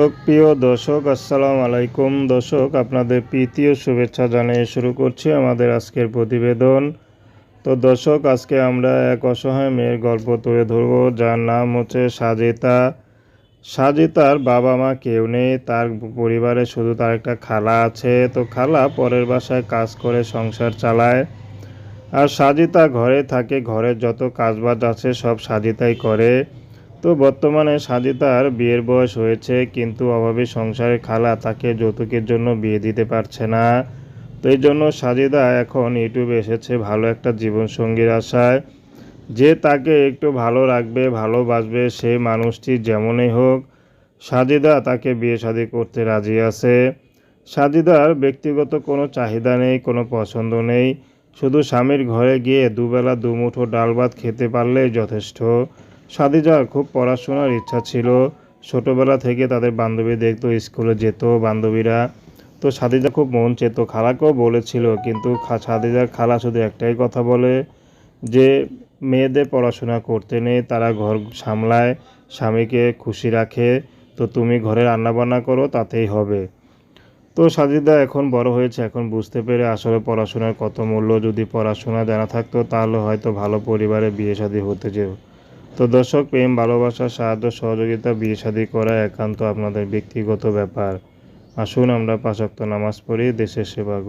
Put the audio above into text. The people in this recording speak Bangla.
প্রিয় দর্শক, আসসালামু আলাইকুম। দর্শক, আপনাদের প্রীতি ও শুভেচ্ছা জানিয়ে শুরু করছি আমাদের আজকের প্রতিবেদন। তো দর্শক, আজকে আমরা এক অসহায় মেয়ের গল্প তুলে ধরব, যার নাম হচ্ছে সাজিতা। সাজিতার বাবা মা কেউ নেই, তার পরিবারে শুধু তার একটা খালা আছে। তো খালা পরের বাসায় কাজ করে সংসার চালায়, আর সাজিতা ঘরে থাকে। ঘরের যত কাজবাজ আছে সব সাজিতাই করে। তো বর্তমানে সাজিতার বিয়ের বয়স হয়েছে, কিন্তু অভাবী সংসারে খালা তাকে যৌতুকের জন্য বিয়ে দিতে পারছে না। তো এই জন্য সাজিদা এখন ইউটিউবে এসেছে ভালো একটা জীবনসঙ্গীর আশায়, যে তাকে একটু ভালো রাখবে, ভালোবাসবে। সেই মানুষটি যেমনই হোক, সাজিদা তাকে বিয়ে শাদী করতে রাজি আছে। সাজিদার ব্যক্তিগত কোনো চাহিদা নেই, কোনো পছন্দ নেই। শুধু স্বামীর ঘরে গিয়ে দুবেলা দুমুঠো ডাল ভাত খেতে পারলেই যথেষ্ট। সাজিদার খুব পড়াশোনার ইচ্ছা ছিল। ছোটোবেলা থেকে তাদের বান্ধবী দেখতো, স্কুলে যেত বান্ধবীরা। তো সাজিদা খুব মন চেত, খালাকেও বলেছিল, কিন্তু সাজিদার খালা শুধু একটাই কথা বলে যে মেয়েদের পড়াশোনা করতে নেই, তারা ঘর সামলায়, স্বামীকে খুশি রাখে। তো তুমি ঘরে রান্নাবান্না করো, তাতেই হবে। তো সাজিদা এখন বড় হয়েছে, এখন বুঝতে পেরে আসলে পড়াশোনার কত মূল্য। যদি পড়াশোনা জানা থাকতো তাহলে হয়তো ভালো পরিবারে বিয়ে শাদী হতে যেও। তো দর্শক, প্রেম, ভালোবাসা, সাহায্য, সহযোগিতা, বিয়ে শাদী করা একান্ত আপনাদের ব্যক্তিগত ব্যাপার। আসুন আমরা ৫ ওয়াক্ত নামাজ পড়ি, দেশের সেবা করি।